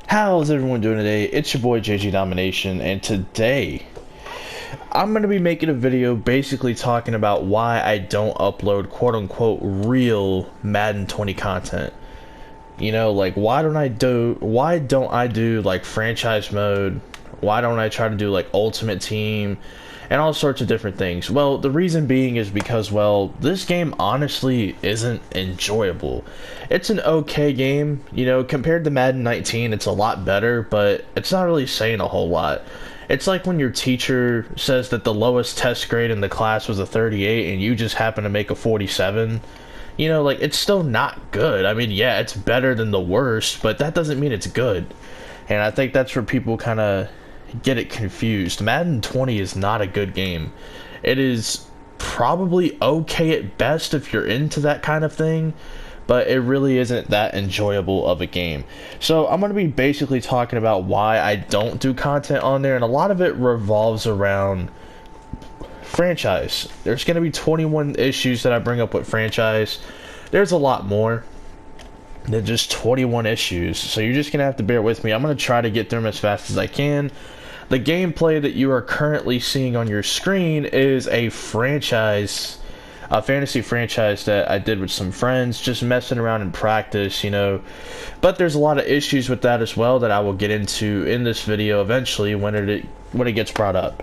How's everyone doing today? It's your boy JG Domination, and today I'm going to be making a video basically talking about why I don't upload quote-unquote real Madden 20 content. You know, like why don't I do like franchise mode? Why don't I try to do like ultimate team and all sorts of different things? Well, the reason being is because, well, this game honestly isn't enjoyable. It's an okay game, you know, compared to Madden 19, it's a lot better, but it's not really saying a whole lot. It's like when your teacher says that the lowest test grade in the class was a 38 and you just happen to make a 47. You know, like, it's still not good. I mean, yeah, it's better than the worst, but that doesn't mean it's good. And I think that's where people kind of get it confused. Madden 20 is not a good game. It is probably okay at best if you're into that kind of thing, but it really isn't that enjoyable of a game. So I'm going to be basically talking about why I don't do content on there, and a lot of it revolves around franchise. There's going to be 21 issues that I bring up with franchise. There's a lot more than just 21 issues, so you're just going to have to bear with me. I'm going to try to get through them as fast as I can. The gameplay that you are currently seeing on your screen is a fantasy franchise that I did with some friends, just messing around in practice, you know. But there's a lot of issues with that as well that I will get into in this video eventually when it gets brought up.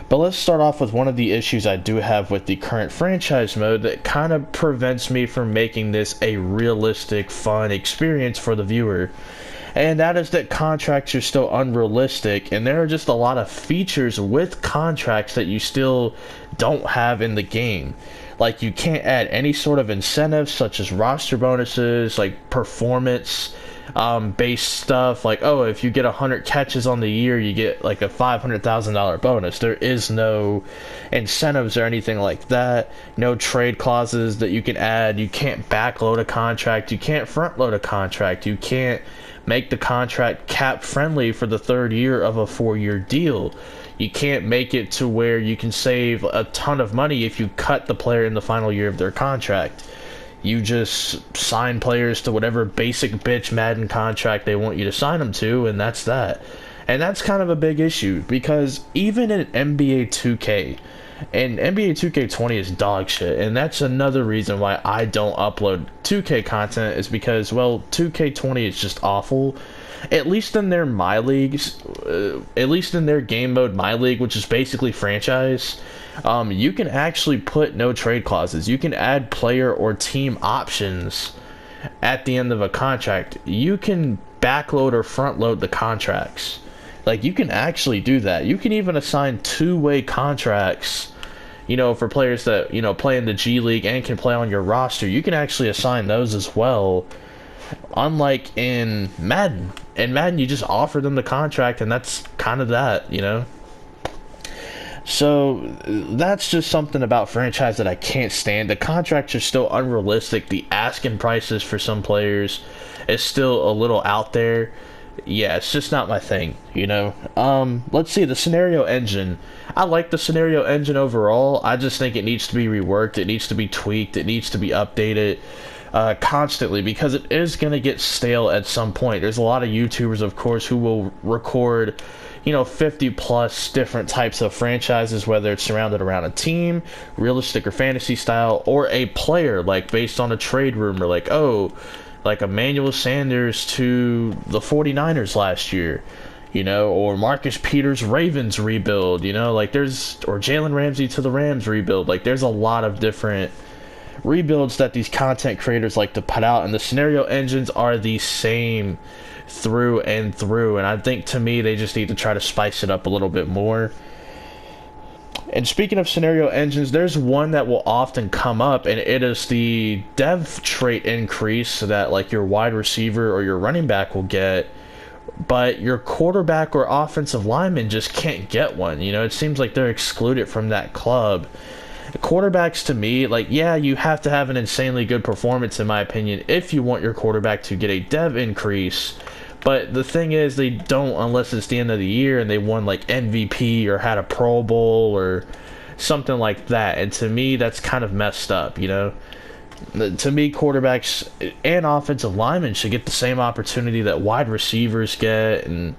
But let's start off with one of the issues I do have with the current franchise mode that kind of prevents me from making this a realistic, fun experience for the viewer. And that is that contracts are still unrealistic, and there are just a lot of features with contracts that you still don't have in the game. Like, you can't add any sort of incentives such as roster bonuses, like performance based stuff, like, oh, if you get 100 catches on the year, you get like a $500,000 bonus. There is no incentives or anything like that. No trade clauses that you can add. You can't backload a contract. You can't front load a contract. You can't make the contract cap friendly for the third year of a 4-year deal. You can't make it to where you can save a ton of money if you cut the player in the final year of their contract. You just sign players to whatever basic bitch Madden contract they want you to sign them to, and that's that. And that's kind of a big issue, because even in NBA 2K, and NBA 2K20 is dog shit, and that's another reason why I don't upload 2K content, is because, well, 2K20 is just awful. At least in their My Leagues, at least in their game mode My League, which is basically franchise, you can actually put no trade clauses. You can add player or team options at the end of a contract. You can backload or front load the contracts. Like, you can actually do that. You can even assign two-way contracts, you know, for players that, you know, play in the G League and can play on your roster. You can actually assign those as well. Unlike in Madden. In Madden, you just offer them the contract, and that's kind of that, you know? So, that's just something about franchise that I can't stand. The contracts are still unrealistic. The asking prices for some players is still a little out there. Yeah, it's just not my thing, you know? Let's see, the scenario engine. I like the scenario engine overall. I just think it needs to be reworked. It needs to be tweaked. It needs to be updated constantly, because it is going to get stale at some point. There's a lot of YouTubers, of course, who will record, you know, 50 plus different types of franchises, whether it's surrounded around a team, realistic or fantasy style, or a player, like based on a trade rumor, like, oh, like Emmanuel Sanders to the 49ers last year, you know, or Marcus Peters Ravens rebuild, you know, like or Jalen Ramsey to the Rams rebuild. Like, there's a lot of different rebuilds that these content creators like to put out, and the scenario engines are the same through and through, and I think, to me, they just need to try to spice it up a little bit more. And speaking of scenario engines, there's one that will often come up, and it is the dev trait increase that, like, your wide receiver or your running back will get, but your quarterback or offensive lineman just can't get one. You know, it seems like they're excluded from that club. Quarterbacks, to me, like, yeah, you have to have an insanely good performance, in my opinion, if you want your quarterback to get a dev increase. But the thing is, they don't unless it's the end of the year and they won like MVP or had a Pro Bowl or something like that. And to me, that's kind of messed up, you know? To me, quarterbacks and offensive linemen should get the same opportunity that wide receivers get, and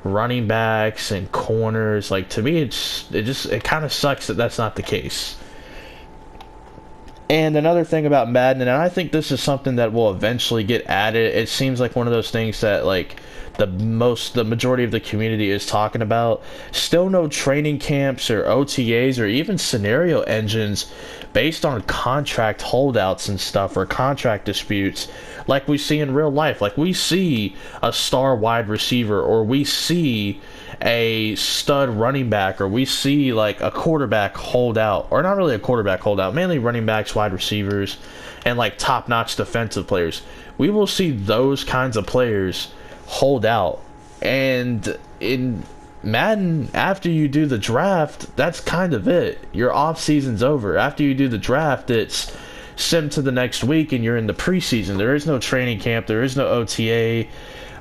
running backs and corners. Like, to me, it kind of sucks that that's not the case. And another thing about Madden, and I think this is something that will eventually get added. It seems like one of those things that, like, the majority of the community is talking about. Still no training camps or OTAs or even scenario engines based on contract holdouts and stuff, or contract disputes like we see in real life. Like, we see a star wide receiver, or we see a stud running back, or we see like a quarterback holdout, or not really a quarterback holdout, mainly running backs, wide receivers, and like top-notch defensive players. We will see those kinds of players hold out. And in Madden, after you do the draft, that's kind of it. Your off season's over. After you do the draft, it's sim to the next week and you're in the preseason. There is no training camp, there is no OTA.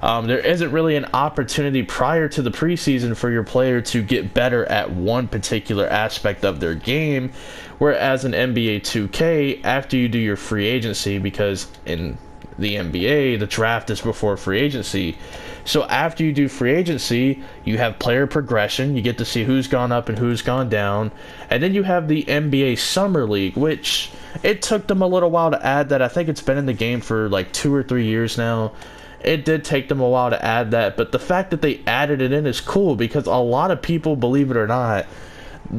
There isn't really an opportunity prior to the preseason for your player to get better at one particular aspect of their game, whereas in NBA 2K, after you do your free agency, because in the NBA, the draft is before free agency. So after you do free agency, you have player progression. You get to see who's gone up and who's gone down. And then you have the NBA Summer League, which it took them a little while to add that. I think it's been in the game for like 2 or 3 years now. It did take them a while to add that, but the fact that they added it in is cool, because a lot of people, believe it or not,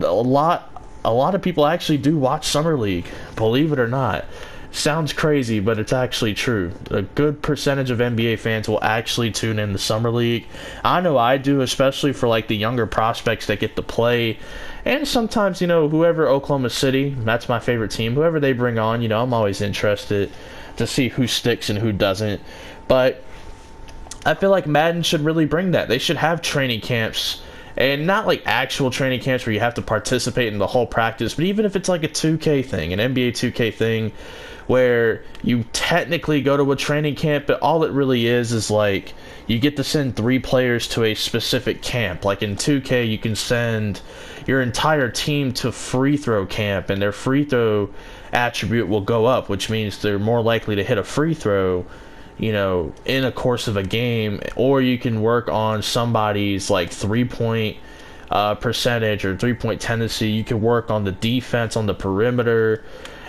a lot of people actually do watch Summer League, believe it or not. Sounds crazy, but it's actually true. A good percentage of NBA fans will actually tune in the Summer League. I know I do, especially for like the younger prospects that get to play. And sometimes, you know, whoever Oklahoma City, that's my favorite team, whoever they bring on, you know, I'm always interested to see who sticks and who doesn't. But I feel like Madden should really bring that. They should have training camps, and not like actual training camps where you have to participate in the whole practice, but even if it's like a 2K thing, an NBA 2K thing, where you technically go to a training camp, but all it really is like you get to send 3 players to a specific camp. Like in 2K, you can send your entire team to free throw camp, and their free throw attribute will go up, which means they're more likely to hit a free throw, you know, in a course of a game. Or you can work on somebody's like 3-point percentage or 3-point tendency. You can work on the defense on the perimeter.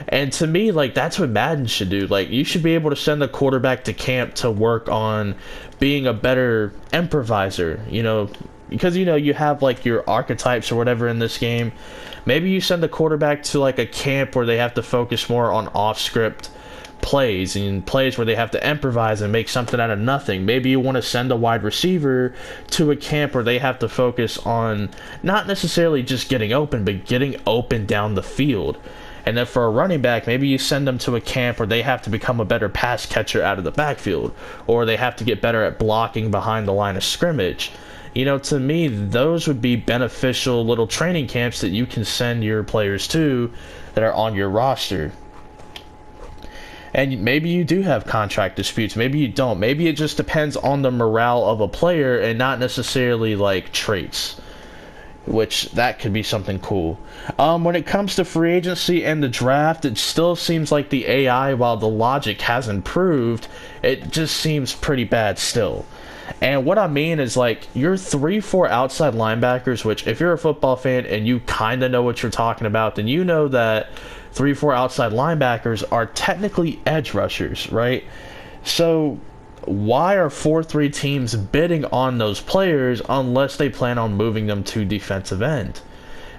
And to me, like, that's what Madden should do. Like, you should be able to send the quarterback to camp to work on being a better improviser, you know, because, you know, you have like your archetypes or whatever in this game. Maybe you send the quarterback to like a camp where they have to focus more on off script plays, and plays where they have to improvise and make something out of nothing. Maybe you want to send a wide receiver to a camp where they have to focus on not necessarily just getting open, but getting open down the field. And then for a running back, maybe you send them to a camp where they have to become a better pass catcher out of the backfield, or they have to get better at blocking behind the line of scrimmage. You know, to me, those would be beneficial little training camps that you can send your players to that are on your roster. And maybe you do have contract disputes, maybe you don't. Maybe it just depends on the morale of a player and not necessarily like traits, which that could be something cool. When it comes to free agency and the draft, it still seems like the AI, while the logic has improved, it just seems pretty bad still. And what I mean is, like, your 3-4 outside linebackers, which if you're a football fan and you kind of know what you're talking about, then you know that 3-4 outside linebackers are technically edge rushers, right? So why are 4-3 teams bidding on those players unless they plan on moving them to defensive end?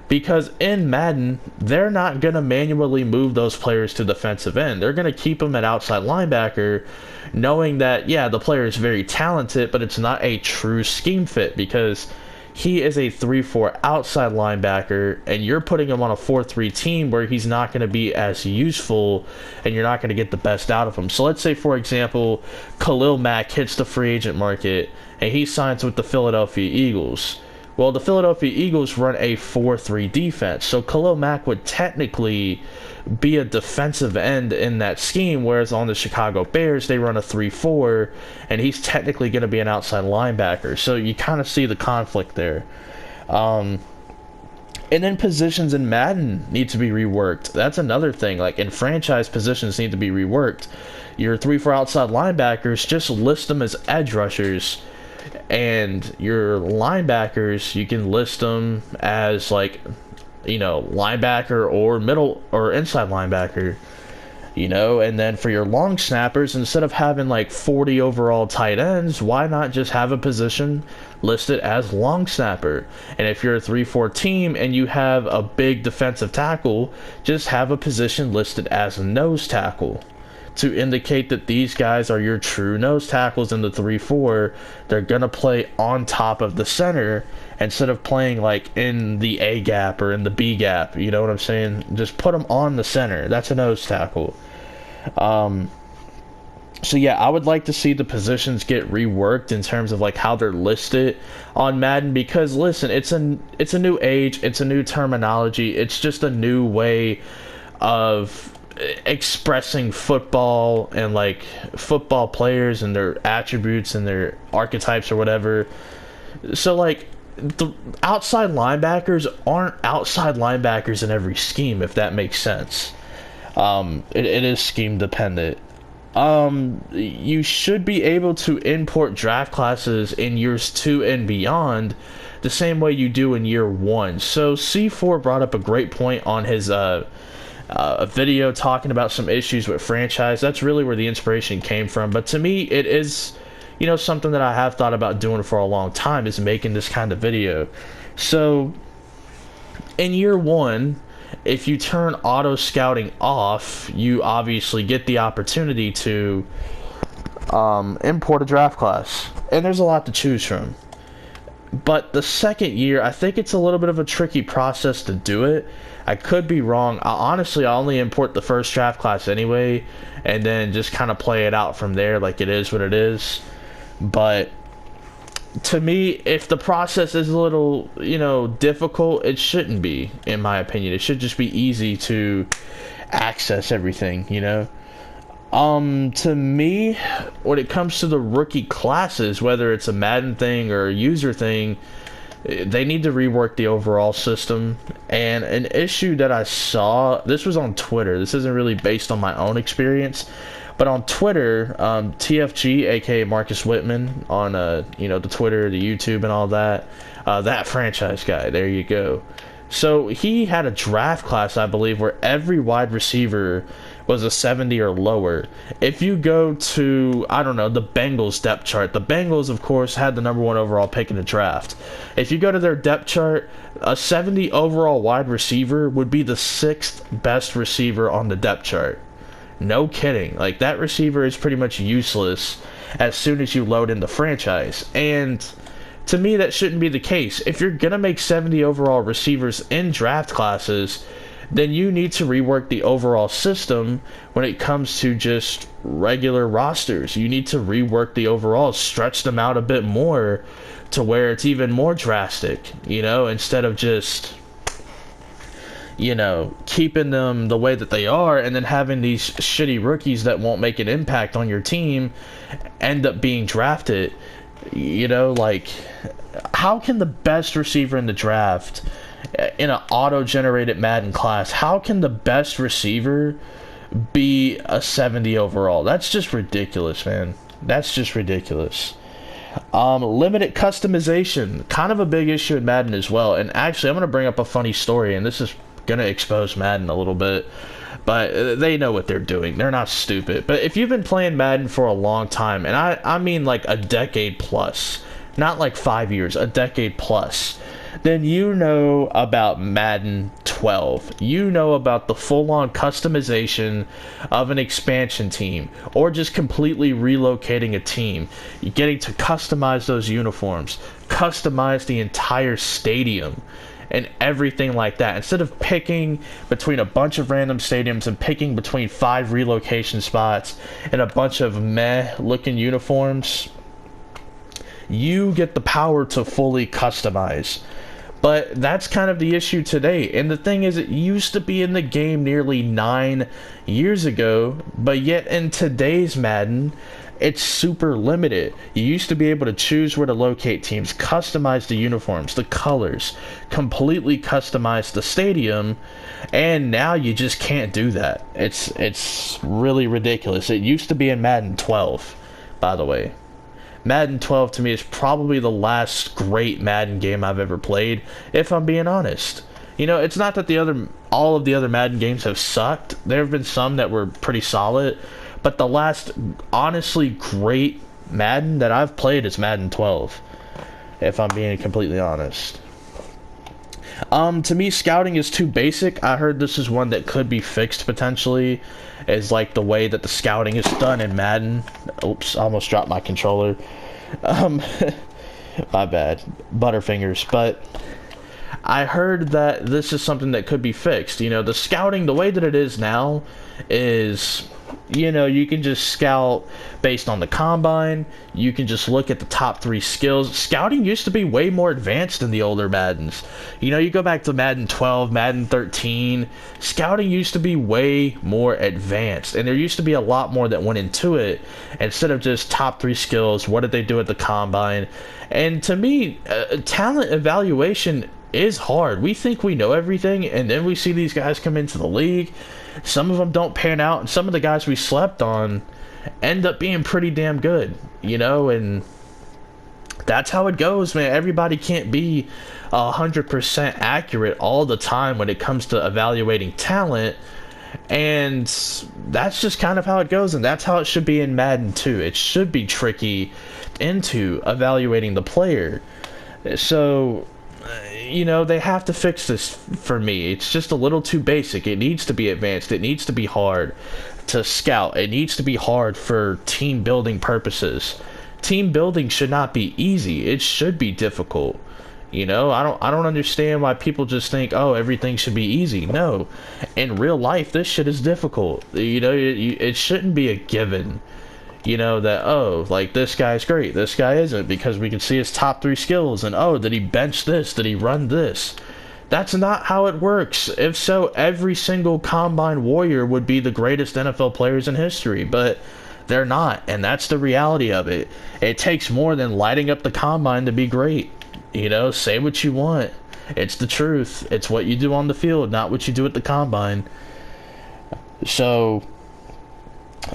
Because in Madden, they're not going to manually move those players to defensive end. They're going to keep them at outside linebacker, knowing that, yeah, the player is very talented, but it's not a true scheme fit, because he is a 3-4 outside linebacker, and you're putting him on a 4-3 team where he's not going to be as useful, and you're not going to get the best out of him. So let's say, for example, Khalil Mack hits the free agent market, and he signs with the Philadelphia Eagles. Well, the Philadelphia Eagles run a 4-3 defense, so Khalil Mack would technically be a defensive end in that scheme, whereas on the Chicago Bears, they run a 3-4, and he's technically going to be an outside linebacker. So you kind of see the conflict there. And then positions in Madden need to be reworked. That's another thing. Like in franchise, positions need to be reworked. Your 3-4 outside linebackers, just list them as edge rushers. And your linebackers, you can list them as like, you know, linebacker or middle or inside linebacker. You know, and then for your long snappers, instead of having like 40 overall tight ends, why not just have a position listed as long snapper? And if you're a 3-4 team and you have a big defensive tackle, just have a position listed as nose tackle to indicate that these guys are your true nose tackles in the 3-4. They're gonna play on top of the center instead of playing like in the A gap or in the B gap. You know what I'm saying? Just put them on the center. That's a nose tackle. So yeah, I would like to see the positions get reworked in terms of like how they're listed on Madden, because listen, it's a new age, it's a new terminology, it's just a new way of expressing football and like football players and their attributes and their archetypes or whatever. So like the outside linebackers aren't outside linebackers in every scheme, if that makes sense. It is scheme dependent. You should be able to import draft classes in years 2 and beyond the same way you do in year 1. So C4 brought up a great point on his a video talking about some issues with franchise. That's really where the inspiration came from. But to me, it is, you know, something that I have thought about doing for a long time, is making this kind of video. So in year 1, if you turn auto scouting off, you obviously get the opportunity to import a draft class, and there's a lot to choose from. But the second year, I think it's a little bit of a tricky process to do it. I could be wrong. Honestly, I only import the first draft class anyway, and then just kind of play it out from there, like it is what it is. But to me, if the process is a little, you know, difficult, it shouldn't be, in my opinion. It should just be easy to access everything, you know? To me, when it comes to the rookie classes, whether it's a Madden thing or a user thing, they need to rework the overall system. And an issue that I saw, this was on Twitter, this isn't really based on my own experience, but on Twitter, TFG, aka Marcus Whitman, on you know, the Twitter, the YouTube, and all that, that franchise guy, there you go. So he had a draft class, I believe, where every wide receiver was a 70 or lower. If you go to, I don't know, the Bengals depth chart, the Bengals, of course, had the #1 overall pick in the draft. If you go to their depth chart, a 70 overall wide receiver would be the 6th best receiver on the depth chart. No kidding. Like, that receiver is pretty much useless as soon as you load in the franchise. And to me, that shouldn't be the case. If you're going to make 70 overall receivers in draft classes, then you need to rework the overall system when it comes to just regular rosters. You need to rework the overall, stretch them out a bit more to where it's even more drastic, you know, instead of just, you know, keeping them the way that they are and then having these shitty rookies that won't make an impact on your team end up being drafted. You know, like, how can the best receiver in the draft, in an auto-generated Madden class, how can the best receiver be a 70 overall? That's just ridiculous, man. That's just ridiculous. Limited customization, kind of a big issue in Madden as well. And actually, I'm going to bring up a funny story, and this is going to expose Madden a little bit, but they know what they're doing. They're not stupid. But if you've been playing Madden for a long time, and I mean like a decade plus, not like 5 years, a decade plus, then you know about Madden 12. You know about the full-on customization of an expansion team, or just completely relocating a team. You're getting to customize those uniforms, customize the entire stadium, and everything like that. Instead of picking between a bunch of random stadiums and picking between 5 relocation spots and a bunch of meh-looking uniforms, you get the power to fully customize. But that's kind of the issue today. And the thing is, it used to be in the game nearly 9 years ago, but yet in today's Madden, it's super limited. You used to be able to choose where to locate teams, customize the uniforms, the colors, completely customize the stadium, and now you just can't do that. It's really ridiculous. It used to be in Madden 12, by the way. Madden 12 to me is probably the last great Madden game I've ever played, if I'm being honest. You know, it's not that all of the other Madden games have sucked. There have been some that were pretty solid, but the last honestly great Madden that I've played is Madden 12, if I'm being completely honest. To me, scouting is too basic. I heard this is one that could be fixed potentially, is like the way that the scouting is done in Madden. Oops, I almost dropped my controller. My bad. Butterfingers. But I heard that this is something that could be fixed. You know, the scouting, the way that it is now is, you know, you can just scout based on the combine. You can just look at the top 3 skills. Scouting used to be way more advanced than the older Maddens. You know, you go back to Madden 12, Madden 13, scouting used to be way more advanced, and there used to be a lot more that went into it instead of just top 3 skills. What did they do at the combine? And to me, talent evaluation is hard. We think we know everything, and then we see these guys come into the league. Some of them don't pan out, and some of the guys we slept on end up being pretty damn good, you know, and that's how it goes, man. Everybody can't be 100% accurate all the time when it comes to evaluating talent, and that's just kind of how it goes, and that's how it should be in Madden too. It should be tricky into evaluating the player. So, you know, they have to fix this for me. It's just a little too basic. It needs to be advanced. It needs to be hard to scout. It needs to be hard for team building purposes. Team building should not be easy. It should be difficult. You know, I don't understand why people just think, oh, everything should be easy. No, in real life, this shit is difficult. You know, it shouldn't be a given. You know, that, oh, like, this guy's great, this guy isn't, because we can see his top 3 skills, and, oh, did he bench this, did he run this? That's not how it works. If so, every single combine warrior would be the greatest NFL players in history, but they're not, and that's the reality of it. It takes more than lighting up the combine to be great. You know, say what you want. It's the truth. It's what you do on the field, not what you do at the combine. So,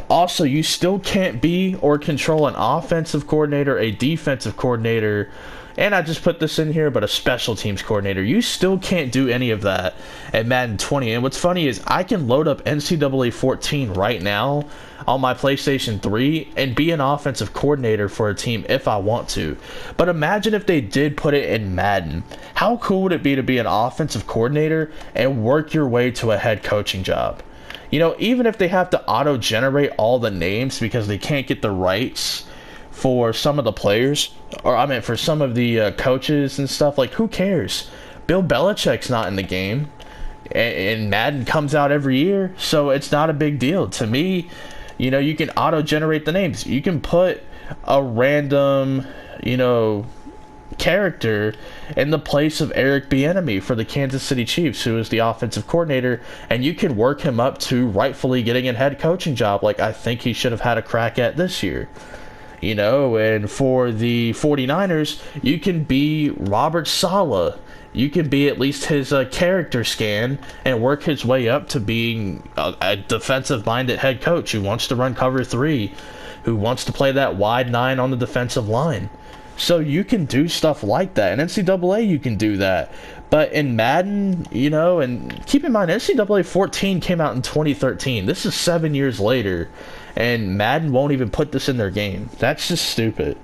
also, you still can't be or control an offensive coordinator, a defensive coordinator, and I just put this in here, but a special teams coordinator. You still can't do any of that at Madden 20. And what's funny is I can load up NCAA 14 right now on my PlayStation 3 and be an offensive coordinator for a team if I want to. But imagine if they did put it in Madden. How cool would it be to be an offensive coordinator and work your way to a head coaching job? You know, even if they have to auto-generate all the names because they can't get the rights for some of the players, or I mean for some of the coaches and stuff, like, who cares? Bill Belichick's not in the game, and Madden comes out every year, so it's not a big deal. To me, you know, you can auto-generate the names. You can put a random, you know, character in the place of Eric Bieniemy for the Kansas City Chiefs, who is the offensive coordinator, and you can work him up to rightfully getting a head coaching job like I think he should have had a crack at this year. You know, and for the 49ers, you can be Robert Saleh. You can be at least his character scan and work his way up to being a defensive-minded head coach who wants to run cover 3, who wants to play that wide 9 on the defensive line. So you can do stuff like that. In NCAA, you can do that. But in Madden, you know, and keep in mind, NCAA 14 came out in 2013. This is 7 years later, and Madden won't even put this in their game. That's just stupid.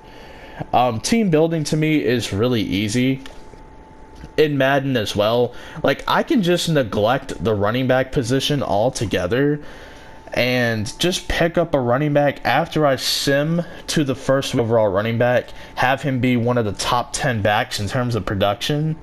Team building, to me, is really easy in Madden as well. Like, I can just neglect the running back position altogether and just pick up a running back after I sim to the first overall running back, have him be one of the top 10 backs in terms of production,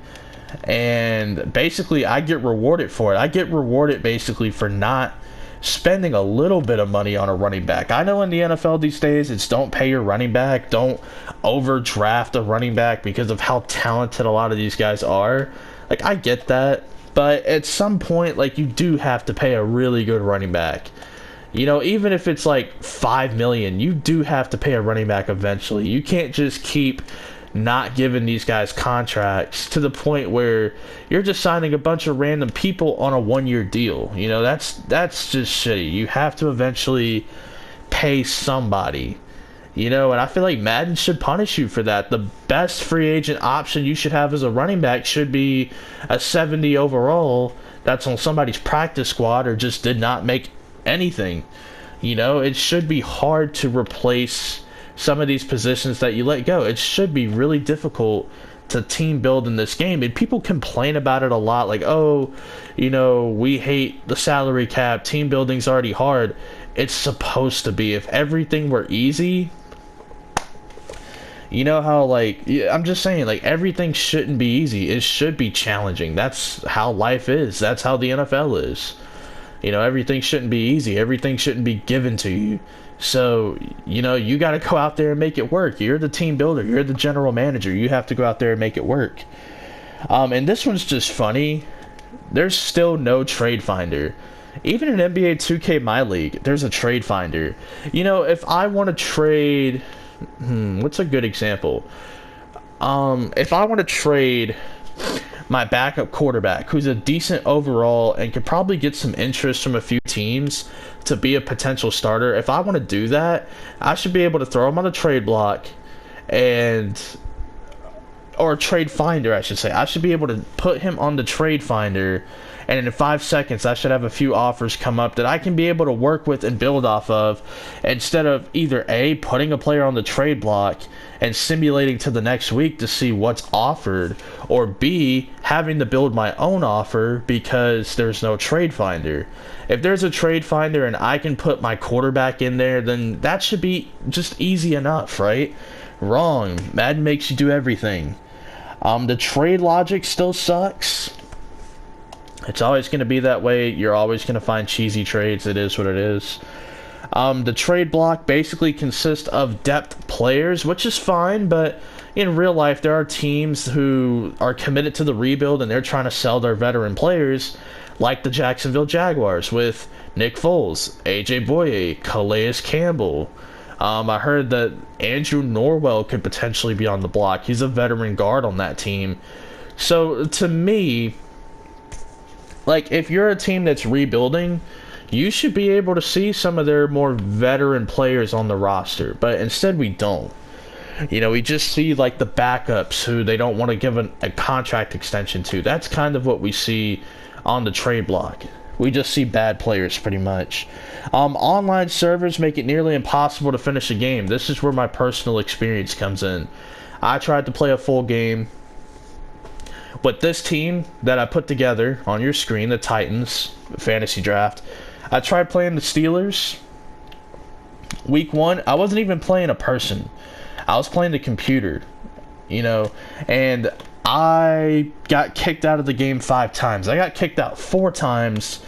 and basically I get rewarded for it. I get rewarded basically for not spending a little bit of money on a running back. I know in the NFL these days it's don't pay your running back, don't overdraft a running back because of how talented a lot of these guys are. Like, I get that, but at some point, like, you do have to pay a really good running back. You know, even if it's like 5 million, you do have to pay a running back eventually. You can't just keep not giving these guys contracts to the point where you're just signing a bunch of random people on a 1-year deal. You know, that's just shitty. You have to eventually pay somebody. You know, and I feel like Madden should punish you for that. The best free agent option you should have as a running back should be a 70 overall that's on somebody's practice squad or just did not make anything. You know, it should be hard to replace some of these positions that you let go. It should be really difficult to team build in this game, and people complain about it a lot, like, oh, you know, we hate the salary cap, team building's already hard. It's supposed to be. If everything were easy, you know how, like, I'm just saying, like, everything shouldn't be easy. It should be challenging. That's how life is. That's how the NFL is. You know, everything shouldn't be easy. Everything shouldn't be given to you. So, you know, you got to go out there and make it work. You're the team builder. You're the general manager. You have to go out there and make it work. And this one's just funny. There's still no trade finder. Even in NBA 2K My League, there's a trade finder. You know, if I want to trade... what's a good example? If I want to trade my backup quarterback, who's a decent overall and could probably get some interest from a few teams to be a potential starter, if I want to do that, I should be able to throw him on a trade block or a trade finder, I should say. I should be able to put him on the trade finder, and in 5 seconds I should have a few offers come up that I can be able to work with and build off of, instead of either A, putting a player on the trade block and simulating to the next week to see what's offered, or B, having to build my own offer because there's no trade finder. If there's a trade finder and I can put my quarterback in there, then that should be just easy enough, right? Wrong. Madden makes you do everything. The trade logic still sucks. It's always going to be that way. You're always going to find cheesy trades. It is what it is. The trade block basically consists of depth players, which is fine, but in real life there are teams who are committed to the rebuild and they're trying to sell their veteran players, like the Jacksonville Jaguars with Nick Foles, AJ Boye, Calais Campbell. I heard that Andrew Norwell could potentially be on the block. He's a veteran guard on that team. So to me, like, if you're a team that's rebuilding, you should be able to see some of their more veteran players on the roster. But instead we don't. You know, we just see, like, the backups who they don't want to give a contract extension to. That's kind of what we see on the trade block. We just see bad players, pretty much. Online servers make it nearly impossible to finish a game. This is where my personal experience comes in. I tried to play a full game with this team that I put together on your screen, the Titans fantasy draft. I tried playing the Steelers. Week 1, I wasn't even playing a person. I was playing the computer, you know, and I got kicked out of the game 5 times. I got kicked out 4 times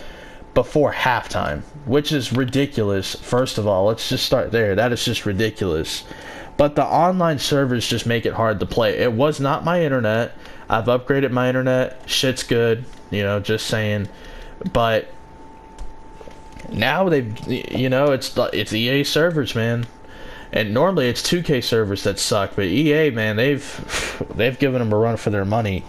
before halftime, which is ridiculous. First of all, let's just start there. That is just ridiculous. But the online servers just make it hard to play. It was not my internet. I've upgraded my internet. Shit's good, you know, just saying. But now they've, you know, it's EA servers, man. And normally it's 2K servers that suck, but EA, man, they've given them a run for their money.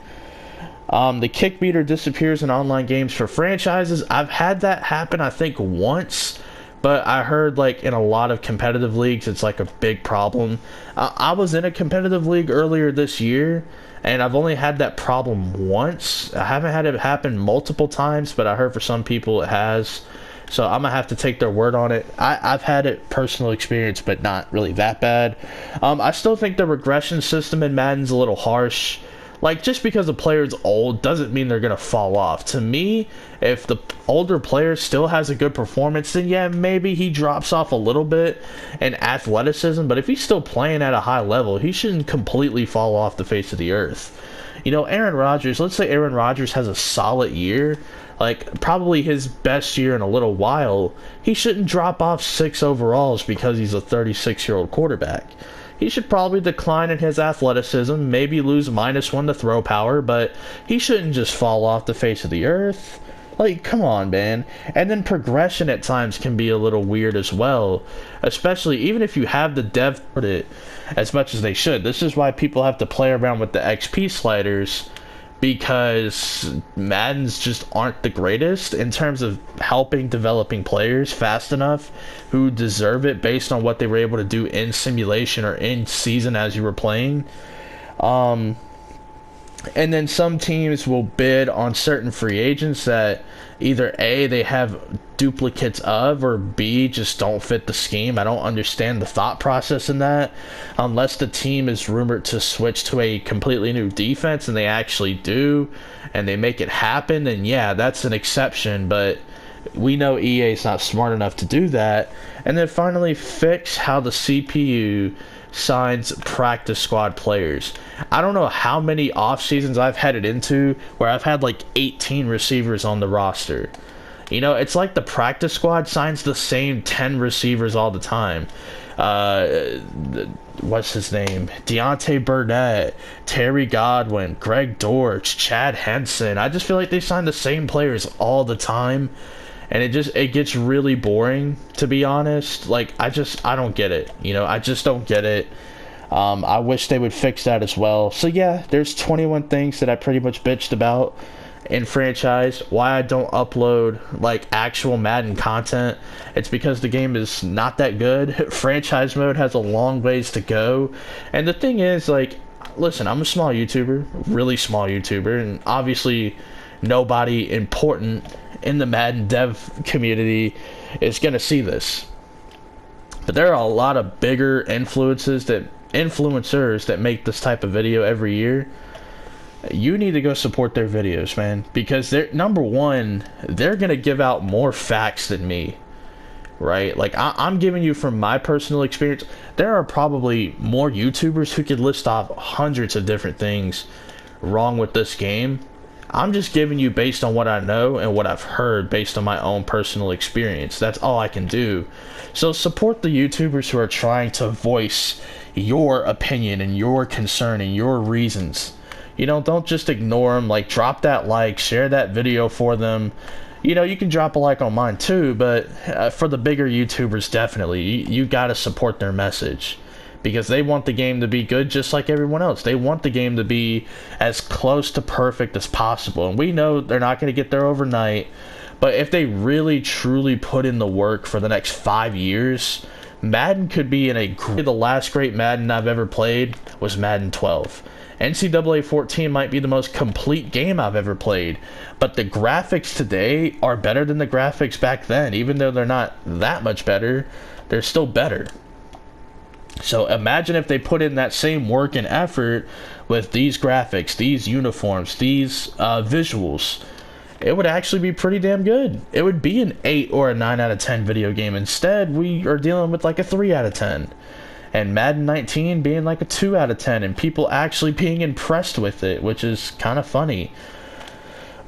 The kick meter disappears in online games for franchises. I've had that happen, I think, once, but I heard, like, in a lot of competitive leagues, it's like a big problem. I was in a competitive league earlier this year, and I've only had that problem once. I haven't had it happen multiple times, but I heard for some people it has. So I'm going to have to take their word on it. I've had it personal experience, but not really that bad. I still think the regression system in Madden's a little harsh. Like, just because a player's old doesn't mean they're going to fall off. To me, if the older player still has a good performance, then yeah, maybe he drops off a little bit in athleticism. But if he's still playing at a high level, he shouldn't completely fall off the face of the earth. You know, Aaron Rodgers, let's say Aaron Rodgers has a solid year, like probably his best year in a little while, he shouldn't drop off 6 overalls because he's a 36-year-old quarterback. He should probably decline in his athleticism, maybe lose -1 to throw power, but he shouldn't just fall off the face of the earth. Like, come on, man. And then progression at times can be a little weird as well, especially even if you have the dev put it as much as they should. This is why people have to play around with the XP sliders, because Maddens just aren't the greatest in terms of helping developing players fast enough who deserve it based on what they were able to do in simulation or in season as you were playing. And then some teams will bid on certain free agents that either A, they have duplicates of, or B, just don't fit the scheme. I don't understand the thought process in that. Unless the team is rumored to switch to a completely new defense, and they actually do, and they make it happen, then yeah, that's an exception. But we know EA is not smart enough to do that. And then finally, fix how the CPU signs practice squad players. I don't know how many off seasons I've headed into where I've had like 18 receivers on the roster. You know, it's like the practice squad signs the same 10 receivers all the time. What's his name? Deontay Burnett, Terry Godwin, Greg Dortch, Chad Henson. I just feel like they sign the same players all the time. And it gets really boring, to be honest. Like, I don't get it. You know, I just don't get it. I wish they would fix that as well. So yeah, there's 21 things that I pretty much bitched about in franchise. Why I don't upload like actual Madden content, it's because the game is not that good. Franchise mode has a long ways to go. And the thing is, like, listen, I'm a small YouTuber, really small YouTuber, and obviously nobody important in the Madden dev community is going to see this. But there are a lot of bigger influencers that make this type of video every year. You need to go support their videos, man, because they're, number one, they're going to give out more facts than me, right? Like, I'm giving you from my personal experience. There are probably more YouTubers who could list off hundreds of different things wrong with this game. I'm just giving you based on what I know and what I've heard based on my own personal experience. That's all I can do. So support the YouTubers who are trying to voice your opinion and your concern and your reasons. You know, don't just ignore them. Like, drop that like, share that video for them. You know, you can drop a like on mine too, but for the bigger YouTubers, definitely, you gotta support their message. Because they want the game to be good just like everyone else. They want the game to be as close to perfect as possible. And we know they're not going to get there overnight. But if they really, truly put in the work for the next 5 years, Madden could be in a... The last great Madden I've ever played was Madden 12. NCAA 14 might be the most complete game I've ever played. But the graphics today are better than the graphics back then. Even though they're not that much better, they're still better. So imagine if they put in that same work and effort with these graphics, these uniforms, these visuals. It would actually be pretty damn good. It would be an 8 or a 9 out of 10 video game. Instead, we are dealing with like a 3 out of 10. And Madden 19 being like a 2 out of 10. And people actually being impressed with it, which is kind of funny.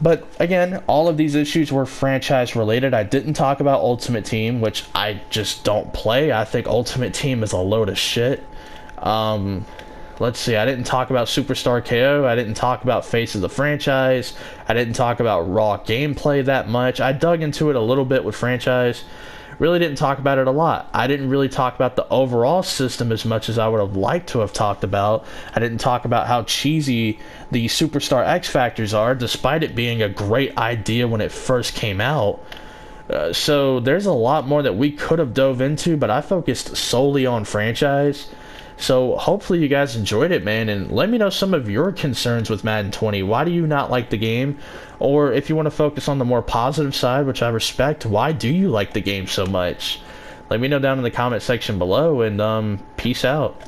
But again, all of these issues were franchise related. I didn't talk about Ultimate Team, which I just don't play. I think Ultimate Team is a load of shit. Let's see, I didn't talk about Superstar KO. I didn't talk about Face of the Franchise. I didn't talk about raw gameplay that much. I dug into it a little bit with franchise. Really didn't talk about it a lot. I didn't really talk about the overall system as much as I would have liked to have talked about. I didn't talk about how cheesy the Superstar X Factors are, despite it being a great idea when it first came out. So there's a lot more that we could have dove into, but I focused solely on franchise. So hopefully you guys enjoyed it, man, and let me know some of your concerns with Madden 20. Why do you not like the game? Or if you want to focus on the more positive side, which I respect, why do you like the game so much? Let me know down in the comment section below, and peace out.